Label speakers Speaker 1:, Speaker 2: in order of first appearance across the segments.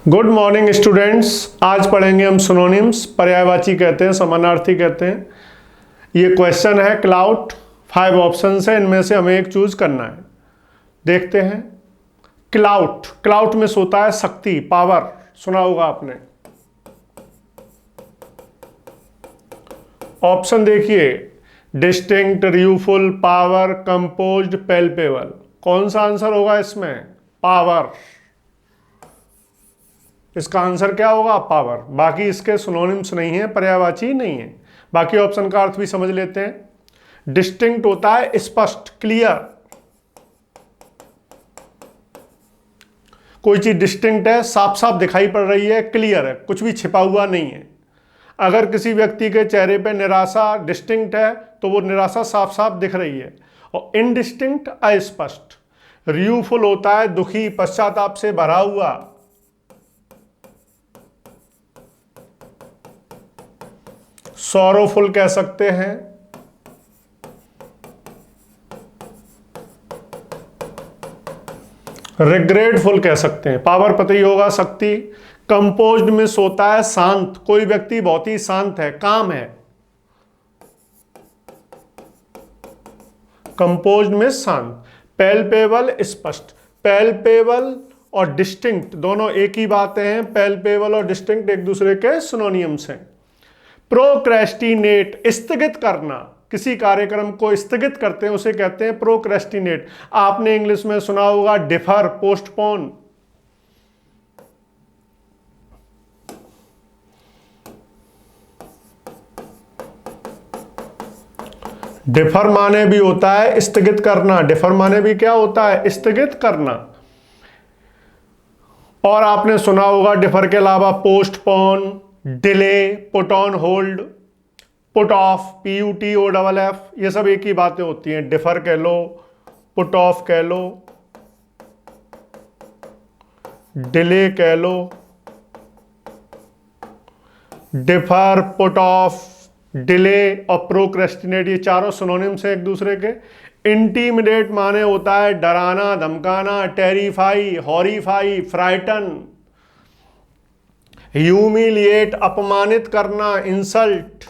Speaker 1: Good morning students. आज पढ़ेंगे हम सिनोनिम्स। पर्यायवाची कहते हैं, समानार्थी कहते हैं। ये क्वेश्चन है क्लाउड, 5 ऑप्शन है, इनमें से हमें एक चूज करना है। देखते हैं। क्लाउड, क्लाउड में सोता है शक्ति, पावर, सुना होगा आपने। ऑप्शन देखिए, डिस्टिंक्ट, रियूफुल, पावर, कंपोज्ड, पैल्पेबल। कौन सा आंसर होगा इसमें? पावर। इसका आंसर क्या होगा? पावर। बाकी इसके सिनोनिम्स नहीं है, पर्यायवाची नहीं है। बाकी ऑप्शन का अर्थ भी समझ लेते हैं। डिस्टिंक्ट होता है स्पष्ट, क्लियर। कोई चीज डिस्टिंक्ट है, साफ साफ दिखाई पड़ रही है, क्लियर है, कुछ भी छिपा हुआ नहीं है। अगर किसी व्यक्ति के चेहरे पे निराशा डिस्टिंक्ट है तो वो निराशा साफ साफ दिख रही है। और इनडिस्टिंक्ट, अस्पष्ट। रियूफुल होता है दुखी, पश्चाताप से भरा हुआ। सॉरोफुल कह सकते हैं। रिग्रेटफुल कह सकते हैं। पावर पता ही होगा, शक्ति। कंपोज्ड में सोता है शांत, कोई व्यक्ति बहुत ही शांत है, काम है। कंपोज्ड में शांत। पैल्पेबल, स्पष्ट। पैल्पेबल और डिस्टिंक्ट दोनों एक ही बातें हैं। पैल्पेबल और डिस्टिंक्ट एक दूसरे के सिनोनिम्स हैं। प्रोक्रेस्टिनेट, स्थगित करना। किसी कार्यक्रम को स्थगित करते हैं उसे कहते हैं प्रोक्रेस्टिनेट। आपने इंग्लिश में सुना होगा डिफर, पोस्टपोन। डिफर माने भी होता है स्थगित करना। डिफर माने भी क्या होता है? स्थगित करना। और आपने सुना होगा डिफर के अलावा postpone, delay, put on hold, put off, PUTOFF, ये सब एक ही बातें होती हैं। डिफर कह लो, पुट ऑफ कह लो, डिले कह लो। डिफर, पुट ऑफ, डिले और प्रोक्रेस्टिनेट, ये चारों सिनोनिम्स हैं एक दूसरे के। इंटीमिडेट माने होता है डराना, धमकाना। Terrify, horrify, frighten. ह्यूमिलिएट, अपमानित करना, इंसल्ट।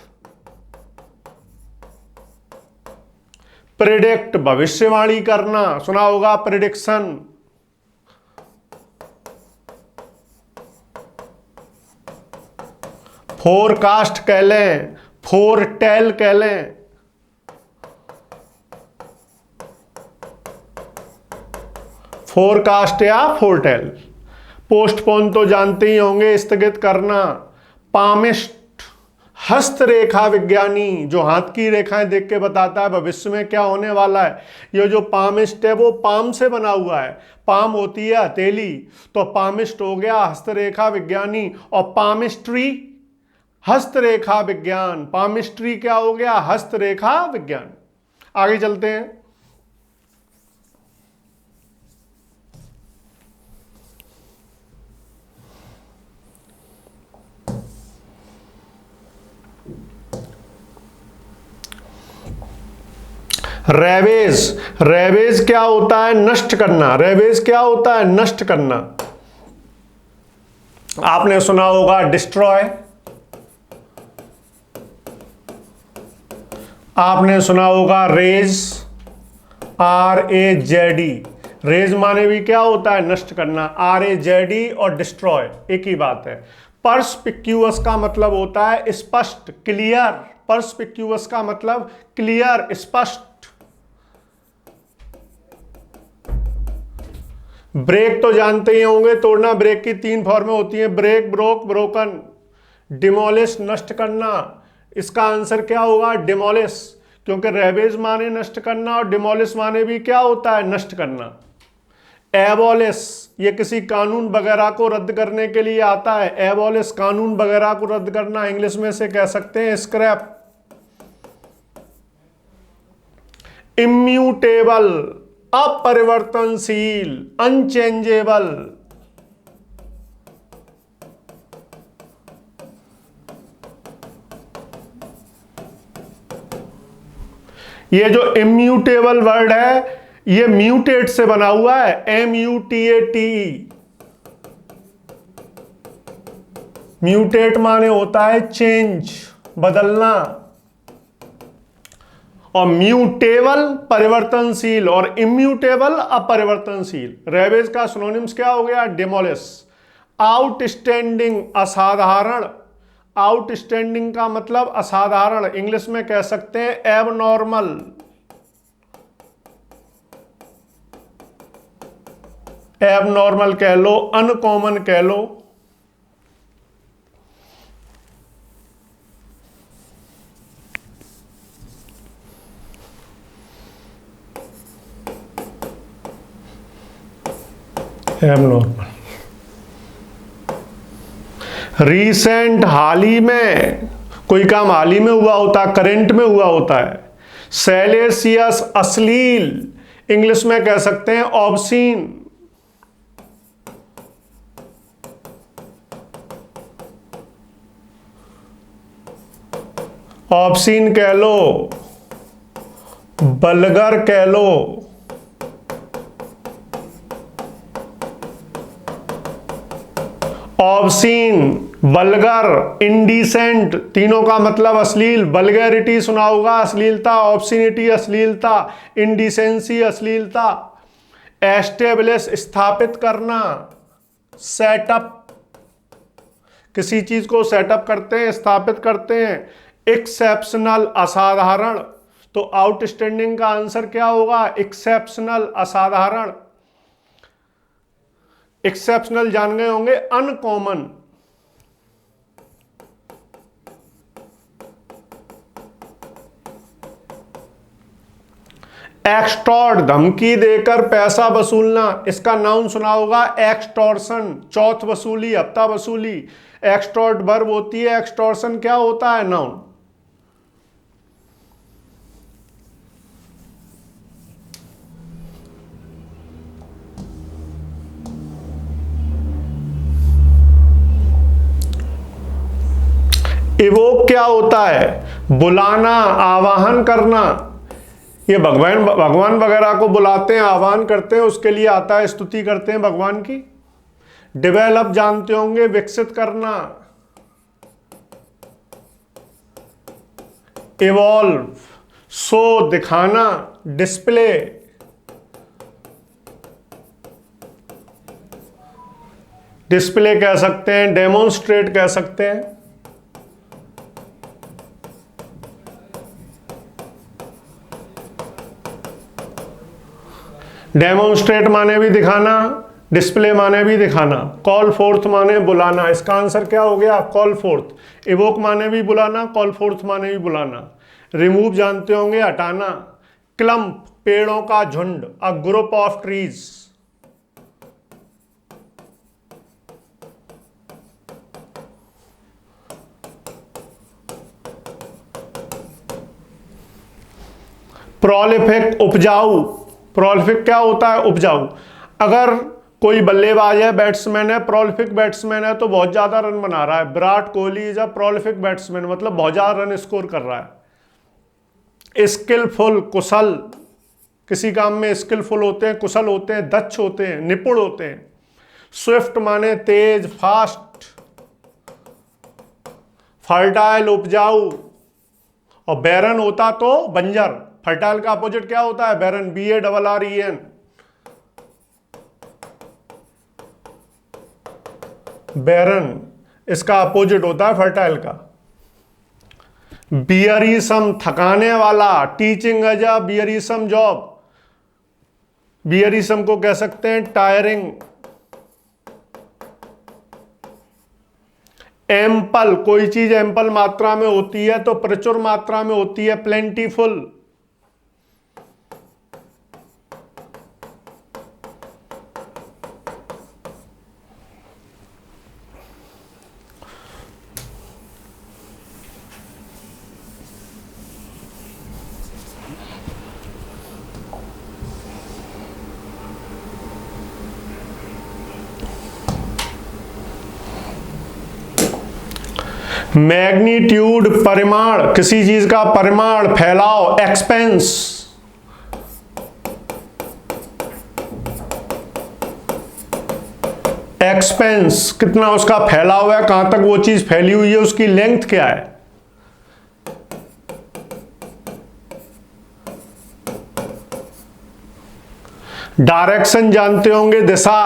Speaker 1: प्रिडिक्ट, भविष्यवाणी करना, सुना होगा प्रिडिक्शन। फोरकास्ट कह लें, फोरटेल कह लें। फोरकास्ट या फोरटेल। पोस्टपोन तो जानते ही होंगे, स्थगित करना। पामिस्ट, हस्तरेखा विज्ञानी, जो हाथ की रेखाएं देख के बताता है भविष्य में क्या होने वाला है। ये जो पामिस्ट है वो पाम से बना हुआ है। पाम होती है हथेली, तो पामिस्ट हो गया हस्तरेखा विज्ञानी। और पामिस्ट्री, हस्तरेखा विज्ञान। पामिस्ट्री क्या हो गया? हस्तरेखा विज्ञान। आगे चलते हैं। रेवेज, रेवेज क्या होता है? नष्ट करना। रेवेज क्या होता है? नष्ट करना। आपने सुना होगा डिस्ट्रॉय। आपने सुना होगा रेज, RAZD। रेज माने भी क्या होता है? नष्ट करना। RAZD और डिस्ट्रॉय एक ही बात है। परस्पिक्यूअस का मतलब होता है स्पष्ट, क्लियर। परस्पिक्यूअस का मतलब क्लियर, स्पष्ट। ब्रेक तो जानते ही होंगे, तोड़ना। ब्रेक की 3 फॉर्में होती हैं, ब्रेक, ब्रोक, ब्रोकन। डिमोलिश, नष्ट करना। इसका आंसर क्या होगा? डिमोलिश, क्योंकि रेवेज माने नष्ट करना और डिमोलिश माने भी क्या होता है? नष्ट करना। एबॉलिश, ये किसी कानून वगैरह को रद्द करने के लिए आता है। एबॉलिश, कानून वगैरह को रद्द करना। इंग्लिश में से कह सकते हैं स्क्रैप। Immutable, अपरिवर्तनशील, unchangeable. ये जो इम्यूटेबल वर्ड है ये म्यूटेट से बना हुआ है, MUTATE। म्यूटेट माने होता है चेंज, बदलना, और म्यूटेबल परिवर्तनशील और इम्यूटेबल अपरिवर्तनशील। रेबेज का सिनोनिम्स क्या हो गया? डिमोलिश। आउटस्टैंडिंग असाधारण, आउटस्टैंडिंग का मतलब असाधारण, इंग्लिश में कह सकते हैं एबनॉर्मल। एबनॉर्मल कह लो, अनकॉमन कह लो। एबनॉर्मल। रीसेंट, हाल ही में, कोई काम हाल ही में हुआ होता है, करंट में हुआ होता है। सैलेसियस, अश्लील, इंग्लिश में कह सकते हैं ऑब्सीन। ऑब्सीन कह लो, बल्गर कह लो, ऑब्सीन, बल्गर, इंडिसेंट, तीनों का मतलब अश्लील। बल्गैरिटी सुना होगा, अश्लीलता, ऑब्सीनिटी अश्लीलता, इंडिसेंसी अश्लीलता। एस्टेब्लिश, स्थापित करना, सेटअप, किसी चीज को सेटअप करते हैं, स्थापित करते हैं। एक्सेप्शनल, असाधारण, तो आउटस्टैंडिंग का आंसर क्या होगा? एक्सेप्शनल, असाधारण। एक्सेप्शनल जान गए होंगे, अनकॉमन। एक्सटॉर्ट, धमकी देकर पैसा वसूलना, इसका नाउन सुना होगा एक्सटॉर्शन, चौथ वसूली, हफ्ता वसूली। एक्सटॉर्ट वर्ब होती है, एक्सटॉर्शन क्या होता है? नाउन। इवोक क्या होता है? बुलाना, आवाहन करना। ये भगवान वगैरह को बुलाते हैं, आह्वान करते हैं, उसके लिए आता है, स्तुति करते हैं भगवान की। डेवलप जानते होंगे, विकसित करना। इवॉल्व, शो, दिखाना, डिस्प्ले। डिस्प्ले कह सकते हैं, डेमोन्स्ट्रेट कह सकते हैं। डेमोन्स्ट्रेट माने भी दिखाना, डिस्प्ले माने भी दिखाना। कॉल फोर्थ माने बुलाना, इसका आंसर क्या हो गया? Call fourth. इवोक माने भी बुलाना, कॉल फोर्थ माने भी बुलाना। रिमूव जानते होंगे, हटाना। क्लम्प, पेड़ों का झुंड, a group of trees. Prolific, उपजाऊ। प्रोलिफिक क्या होता है? उपजाऊ। अगर कोई बल्लेबाज है, बैट्समैन है, प्रोलिफिक बैट्समैन है, तो बहुत ज्यादा रन बना रहा है। Virat Kohli is a prolific batsman, मतलब बहुत ज्यादा रन स्कोर कर रहा है। स्किलफुल, कुशल, किसी काम में स्किलफुल होते हैं, कुशल होते हैं, दक्ष होते हैं, निपुण होते हैं। स्विफ्ट माने तेज, फास्ट। फर्टाइल, उपजाऊ, और बैरन होता तो बंजर। फर्टाइल का अपोजिट क्या होता है? बैरन, BARREN। बैरन, इसका अपोजिट होता है फर्टाइल का। बियरीसम, थकाने वाला, टीचिंग एज अ बियरीसम जॉब। बियरीसम को कह सकते हैं टायरिंग। एम्पल, कोई चीज एम्पल मात्रा में होती है तो प्रचुर मात्रा में होती है, प्लेंटीफुल। मैग्नीट्यूड, परिमाण, किसी चीज का परिमाण, फैलाव, एक्सपेंस। एक्सपेंस, कितना उसका फैला हुआ है, कहां तक वो चीज फैली हुई है, उसकी लेंथ क्या है। डायरेक्शन जानते होंगे, दिशा।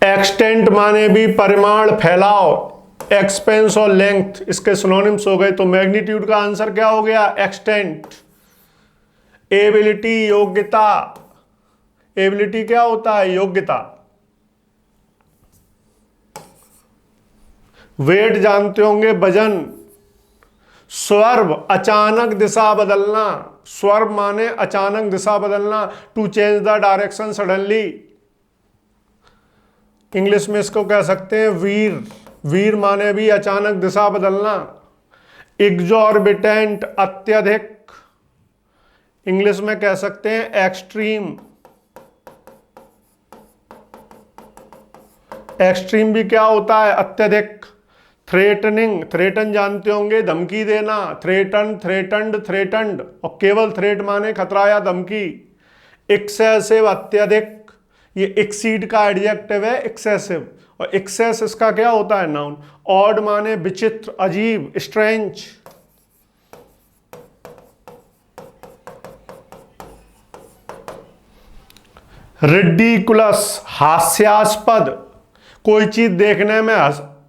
Speaker 1: एक्सटेंट माने भी परिमाण, फैलाव। एक्सपेंस और लेंथ इसके सिनोनिम्स हो गए। तो मैग्नीट्यूड का आंसर क्या हो गया, एक्सटेंट। एबिलिटी, योग्यता। एबिलिटी क्या होता है, योग्यता। वेट जानते होंगे, वजन। स्वर्व, अचानक दिशा बदलना। स्वर्व माने अचानक दिशा बदलना, to change the direction suddenly. English में इसको कह सकते हैं वीर। वीर माने भी अचानक दिशा बदलना। एग्जॉर्बिटेंट, अत्यधिक। इंग्लिश में कह सकते हैं एक्सट्रीम। एक्सट्रीम भी क्या होता है, अत्यधिक। थ्रेटनिंग, थ्रेटन जानते होंगे, धमकी देना। थ्रेटन, थ्रेटन्ड, थ्रेटन्ड, और केवल थ्रेट माने खतरा या धमकी। एक्सेसिव, अत्यधिक। ये एक्सीड का एडजेक्टिव है, एक्सेसिव। और एक्सेस इसका क्या होता है, नाउन। ऑड माने विचित्र, अजीब, स्ट्रेंज। रिडिकुलस, हास्यास्पद। कोई चीज देखने में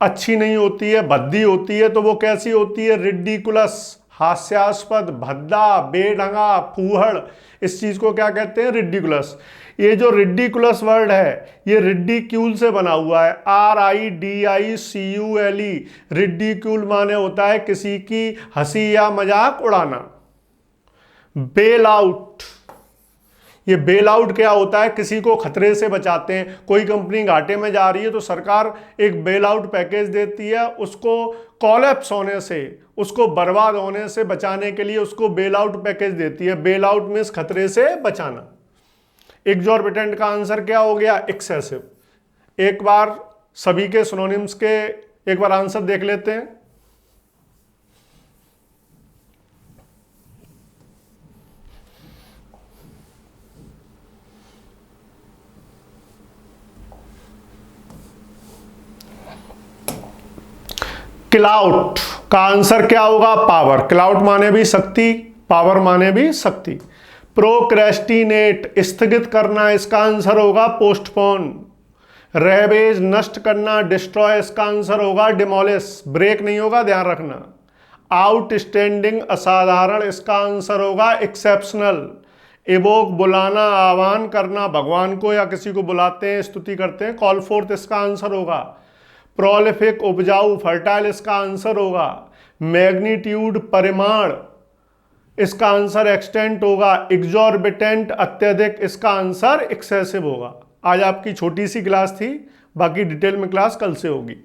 Speaker 1: अच्छी नहीं होती है, भद्दी होती है, तो वो कैसी होती है, रिडिकुलस, हास्यास्पद, भद्दा, बेढंगा, फूहड़। इस चीज को क्या कहते हैं, रिडिकुलस। ये जो रिडिकुलस वर्ड है ये रिडिक्यूल से बना हुआ है, RIDICULE। रिडिक्यूल माने होता है किसी की हंसी या मजाक उड़ाना। बेल आउट, ये बेल आउट क्या होता है, किसी को खतरे से बचाते हैं। कोई कंपनी घाटे में जा रही है तो सरकार एक बेल आउट पैकेज देती है, उसको कॉलेप्स होने से, उसको बर्बाद होने से बचाने के लिए उसको बेल आउट पैकेज देती है। बेल आउट मींस खतरे से बचाना। एग्जॉर्बिटेंट का आंसर क्या हो गया, एक्सेसिव। एक बार सभी के सिनोनिम्स के एक बार आंसर देख लेते हैं। क्लाउड का आंसर क्या होगा, पावर। क्लाउड माने भी शक्ति, पावर माने भी शक्ति। प्रोक्रेस्टिनेट, स्थगित करना, इसका आंसर होगा पोस्टपोन। रेवेज, नष्ट करना, डिस्ट्रॉय, इसका आंसर होगा डिमोलिश। ब्रेक नहीं होगा, ध्यान रखना। आउटस्टैंडिंग, असाधारण, इसका आंसर होगा एक्सेप्शनल। इवोक, बुलाना, आह्वान करना, भगवान को या किसी को बुलाते हैं, स्तुति करते हैं, कॉल फोर्थ, इसका आंसर होगा। प्रोलिफिक, उपजाऊ, फर्टाइल, इसका आंसर होगा। मैग्नीट्यूड, परिमाण, इसका आंसर एक्सटेंट होगा। एग्जॉर्बिटेंट, अत्यधिक, इसका आंसर एक्सेसिव होगा। आज आपकी छोटी सी क्लास थी, बाकी डिटेल में क्लास कल से होगी।